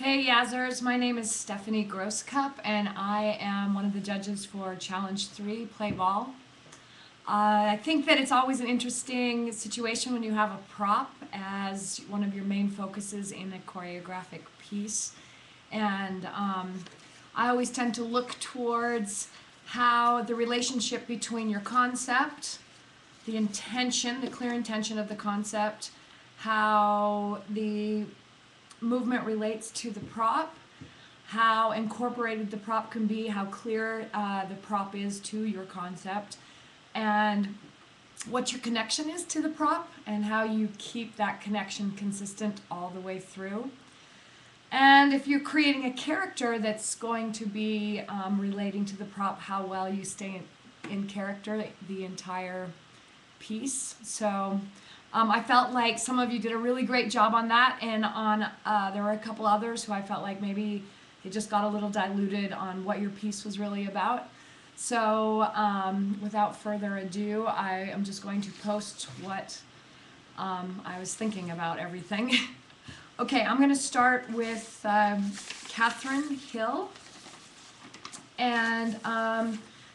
Hey Yazzers, my name is Stephanie Grosscup and I am one of the judges for Challenge 3, Play Ball. I think that it's always an interesting situation when you have a prop as one of your main focuses in a choreographic piece. And I always tend to look towards how the relationship between your concept, the intention, the clear intention of the concept, how the movement relates to the prop, how incorporated the prop can be, how clear the prop is to your concept, and what your connection is to the prop, and how you keep that connection consistent all the way through. And if you're creating a character that's going to be relating to the prop, how well you stay in character the entire piece. So I felt like some of you did a really great job on that, and there were a couple others who I felt like maybe it just got a little diluted on what your piece was really about. So without further ado, I am just going to post what I was thinking about everything. Okay, I'm going to start with Katherine Hill. And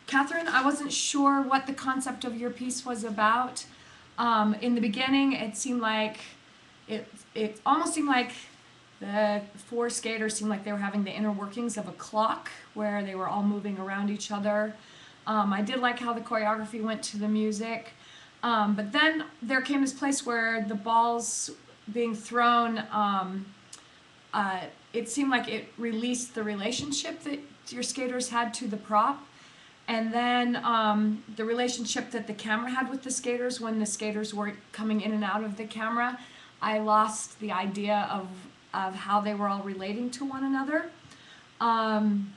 Katherine, I wasn't sure what the concept of your piece was about. In the beginning, it seemed like, it almost seemed like the four skaters seemed like they were having the inner workings of a clock where they were all moving around each other. I did like how the choreography went to the music. But then there came this place where the balls being thrown, it seemed like it released the relationship that your skaters had to the prop. And then the relationship that the camera had with the skaters when the skaters were coming in and out of the camera, I lost the idea of how they were all relating to one another. And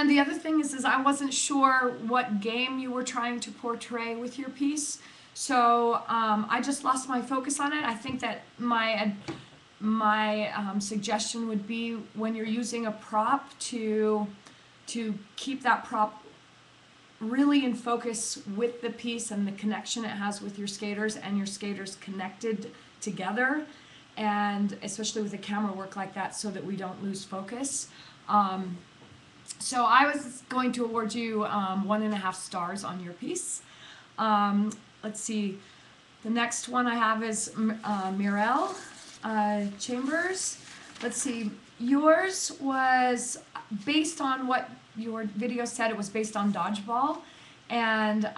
the other thing is I wasn't sure what game you were trying to portray with your piece. So I just lost my focus on it. I think that my suggestion would be when you're using a prop to keep that prop really in focus with the piece and the connection it has with your skaters and your skaters connected together, and especially with a camera work like that so that we don't lose focus. So I was going to award you 1.5 stars on your piece. Let's see, the next one I have is Mel Chambers. Let's see, yours was based on what your video said. It was based on dodgeball, and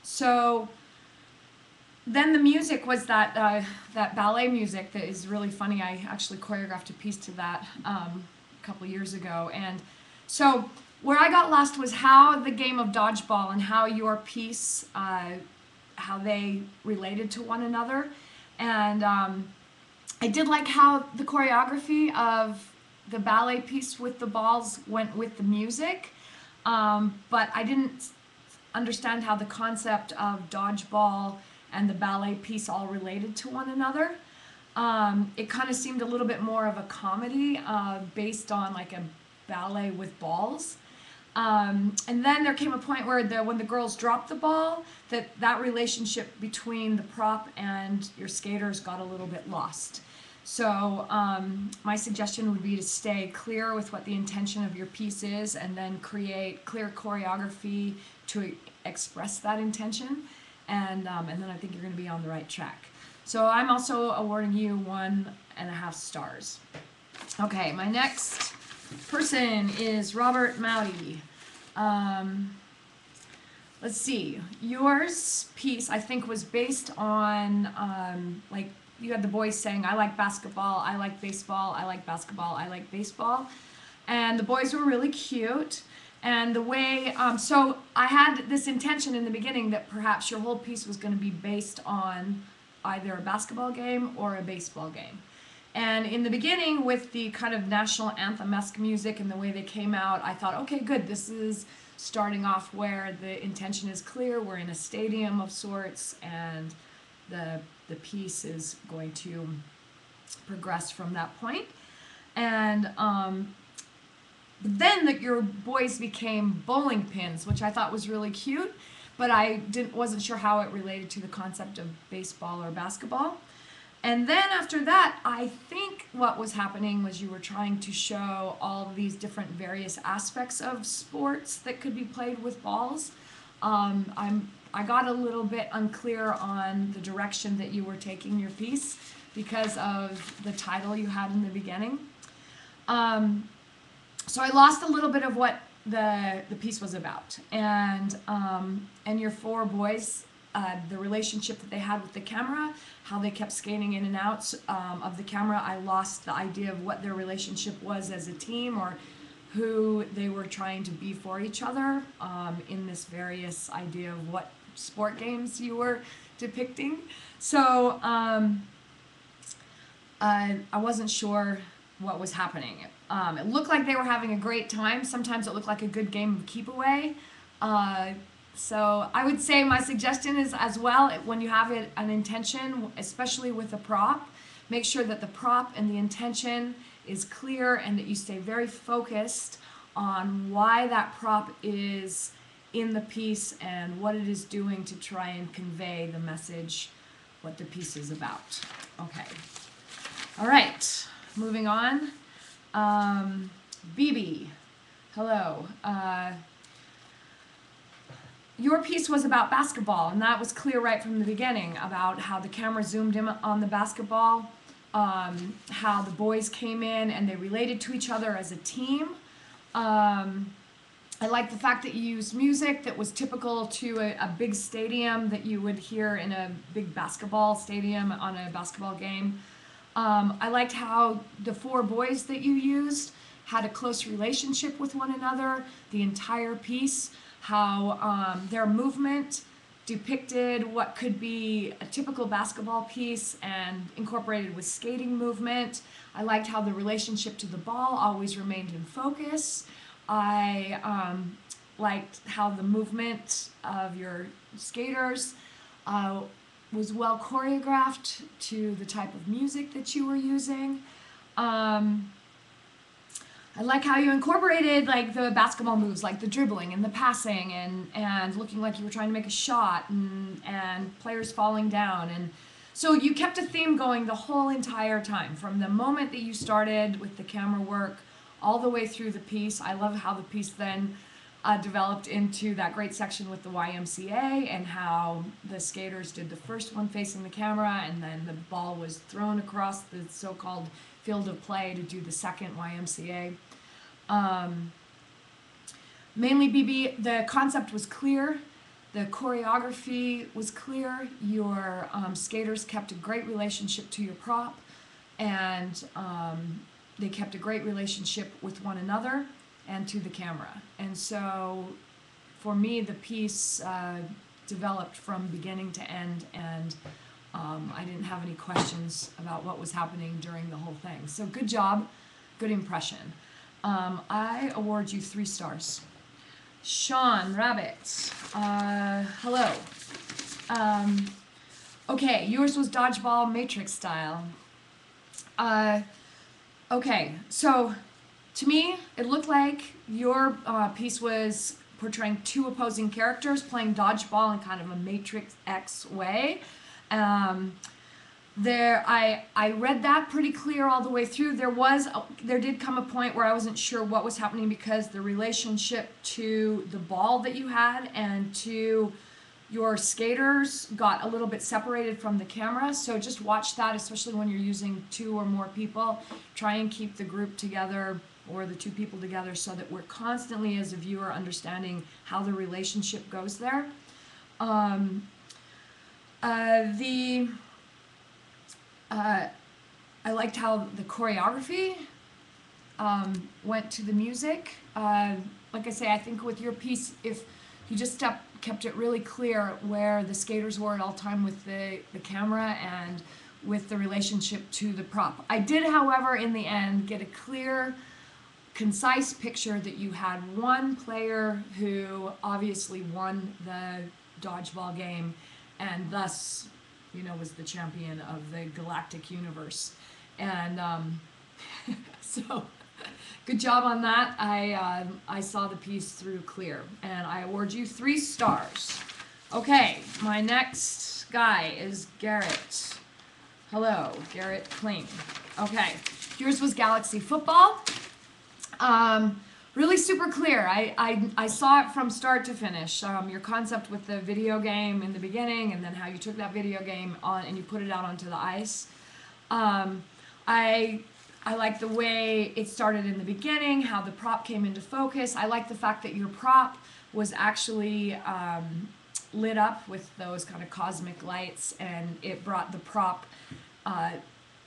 so then the music was that ballet music that is really funny. I actually choreographed a piece to that a couple years ago, and so where I got lost was how the game of dodgeball and how your piece, how they related to one another, and I did like how the choreography of the ballet piece with the balls went with the music, but I didn't understand how the concept of dodgeball and the ballet piece all related to one another. It kind of seemed a little bit more of a comedy based on like a ballet with balls. And then there came a point where when the girls dropped the ball, that relationship between the prop and your skaters got a little bit lost. So my suggestion would be to stay clear with what the intention of your piece is, and then create clear choreography to express that intention, and then I think you're going to be on the right track. So I'm also awarding you 1.5 stars. Okay, my next person is Robert Mauy. Let's see, yours piece I think was based on like, you had the boys saying, I like basketball, I like baseball, I like basketball, I like baseball. And the boys were really cute. And the way, so I had this intention in the beginning that perhaps your whole piece was going to be based on either a basketball game or a baseball game. And in the beginning, with the kind of national anthem-esque music and the way they came out, I thought, okay, good, this is starting off where the intention is clear. We're in a stadium of sorts, and the piece is going to progress from that point. And then your boys became bowling pins, which I thought was really cute, but I wasn't sure how it related to the concept of baseball or basketball. And then after that, I think what was happening was you were trying to show all of these different various aspects of sports that could be played with balls. I got a little bit unclear on the direction that you were taking your piece because of the title you had in the beginning. So I lost a little bit of what the piece was about, and your four boys, the relationship that they had with the camera, how they kept skating in and out of the camera. I lost the idea of what their relationship was as a team, or who they were trying to be for each other in this various idea of what sport games you were depicting. So I wasn't sure what was happening. It looked like they were having a great time. Sometimes it looked like a good game of keep away. So I would say my suggestion is, as well, when you have an intention, especially with a prop, make sure that the prop and the intention is clear and that you stay very focused on why that prop is in the piece and what it is doing to try and convey the message, what the piece is about. Okay. All right. Moving on. BB. Hello. Your piece was about basketball, and that was clear right from the beginning, about how the camera zoomed in on the basketball, how the boys came in and they related to each other as a team. I like the fact that you used music that was typical to a big stadium that you would hear in a big basketball stadium on a basketball game. I liked how the four boys that you used had a close relationship with one another, the entire piece, how their movement depicted what could be a typical basketball piece and incorporated with skating movement. I liked how the relationship to the ball always remained in focus. I liked how the movement of your skaters was well choreographed to the type of music that you were using. I like how you incorporated like the basketball moves, like the dribbling and the passing, and looking like you were trying to make a shot, and players falling down. And so you kept a theme going the whole entire time, from the moment that you started with the camera work all the way through the piece. I love how the piece then developed into that great section with the YMCA, and how the skaters did the first one facing the camera, and then the ball was thrown across the so-called field of play to do the second YMCA. Mainly BB, the concept was clear, the choreography was clear, your skaters kept a great relationship to your prop, and they kept a great relationship with one another and to the camera. And so for me, the piece developed from beginning to end, and I didn't have any questions about what was happening during the whole thing. So good job, good impression. I award you 3 stars. Sean Rabbit, hello. Okay, yours was dodgeball matrix style. Okay, so to me, it looked like your piece was portraying 2 opposing characters playing dodgeball in kind of a Matrix X way. I read that pretty clear all the way through. There did come a point where I wasn't sure what was happening, because the relationship to the ball that you had and to your skaters got a little bit separated from the camera. So just watch that, especially when you're using 2 or more people. Try and keep the group together, or the 2 people together, so that we're constantly, as a viewer, understanding how the relationship goes there. I liked how the choreography went to the music. Like I say, I think with your piece, if you just kept it really clear where the skaters were at all time with the camera and with the relationship to the prop. I did, however, in the end, get a clear, concise picture that you had one player who obviously won the dodgeball game, and thus, was the champion of the galactic universe. And so good job on that. I saw the piece through clear, and I award you 3 stars. Okay, my next guy is Garrett. Hello, Garrett Cing. Okay, yours was Galaxy Football. Really super clear. I saw it from start to finish. Your concept with the video game in the beginning, and then how you took that video game on and you put it out onto the ice. I like the way it started in the beginning, how the prop came into focus. I like the fact that your prop was actually lit up with those kind of cosmic lights, and it brought the prop,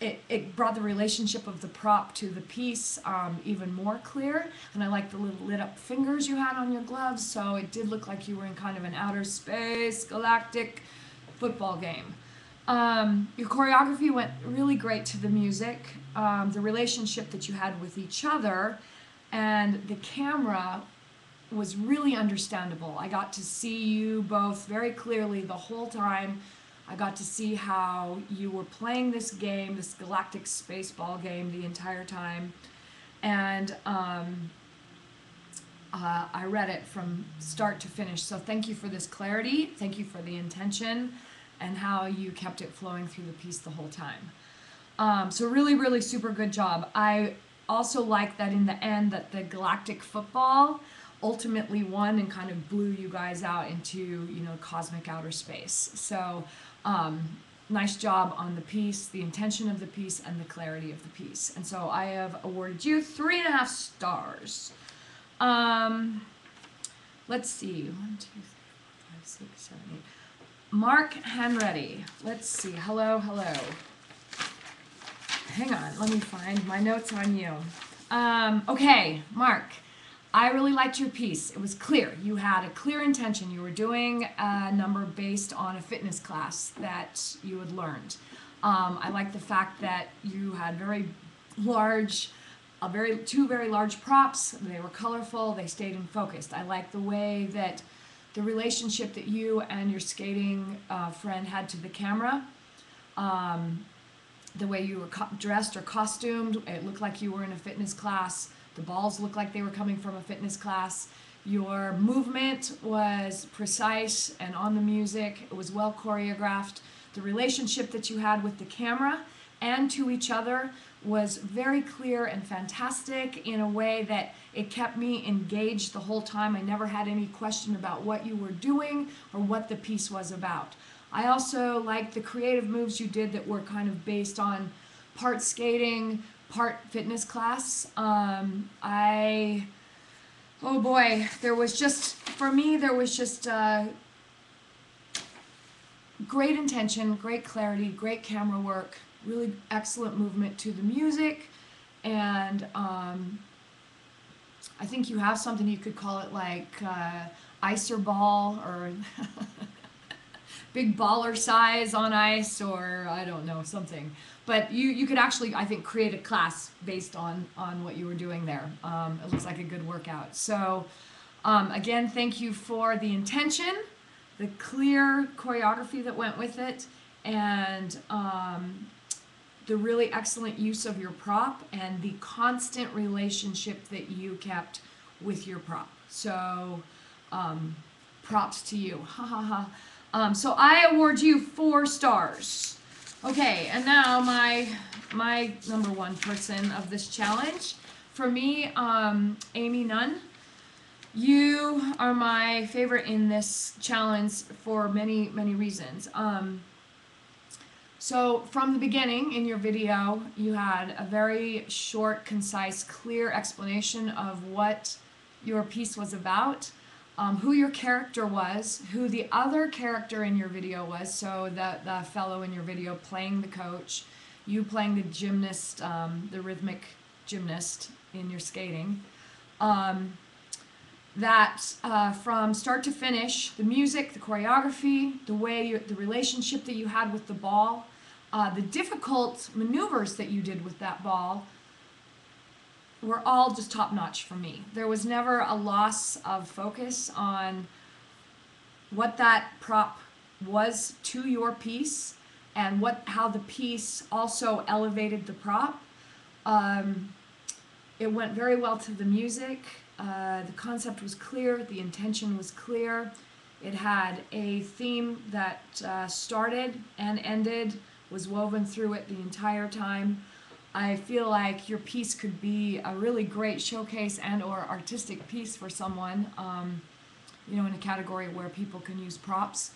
it brought the relationship of the prop to the piece even more clear. And I like the little lit up fingers you had on your gloves, so it did look like you were in kind of an outer space galactic football game. Your choreography went really great to the music. The relationship that you had with each other and the camera was really understandable. I got to see you both very clearly the whole time. I got to see how you were playing this game, this galactic space ball game, the entire time. And I read it from start to finish. So thank you for this clarity. Thank you for the intention and how you kept it flowing through the piece the whole time. So really, really super good job. I also like that in the end that the galactic football ultimately won and kind of blew you guys out into, you know, cosmic outer space. So nice job on the piece, the intention of the piece, and the clarity of the piece. And so I have awarded you 3.5 stars. Let's see, 1, 2, 3, 4, 5, 6, 7, 8. Mark Henred. Let's see. Hello, hello. Hang on, let me find my notes on you. Okay, Mark. I really liked your piece. It was clear. You had a clear intention. You were doing a number based on a fitness class that you had learned. I like the fact that you had two very large props. They were colorful. They stayed in focus. I like the way that the relationship that you and your skating friend had to the camera. The way you were dressed or costumed, it looked like you were in a fitness class. The balls looked like they were coming from a fitness class. Your movement was precise and on the music. It was well choreographed. The relationship that you had with the camera and to each other was very clear and fantastic in a way that it kept me engaged the whole time. I never had any question about what you were doing or what the piece was about. I also liked the creative moves you did that were kind of based on part skating, part fitness class. Oh boy, for me, there was just great intention, great clarity, great camera work, really excellent movement to the music, and I think you have something you could call it like icer ball or big baller size on ice, or I don't know, something. But you could actually, I think, create a class based on what you were doing there. It looks like a good workout. So again, thank you for the intention, the clear choreography that went with it, and the really excellent use of your prop and the constant relationship that you kept with your prop. So props to you. Ha ha ha. So I award you 4 stars. Okay, and now my number 1 person of this challenge. For me, Amy Nunn. You are my favorite in this challenge for many, many reasons. So from the beginning in your video, you had a very short, concise, clear explanation of what your piece was about, who your character was, who the other character in your video was, so the fellow in your video playing the coach, you playing the gymnast, the rhythmic gymnast in your skating. From start to finish, the music, the choreography, the relationship that you had with the ball, the difficult maneuvers that you did with that ball were all just top notch for me. There was never a loss of focus on what that prop was to your piece and how the piece also elevated the prop. It went very well to the music. The concept was clear, the intention was clear. It had a theme that started and ended was woven through it the entire time. I feel like your piece could be a really great showcase and or artistic piece for someone, in a category where people can use props.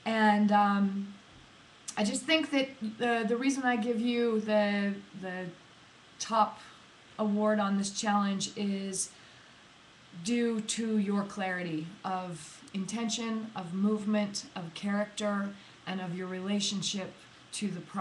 And I just think that the reason I give you the top award on this challenge is due to your clarity of intention, of movement, of character, and of your relationship to the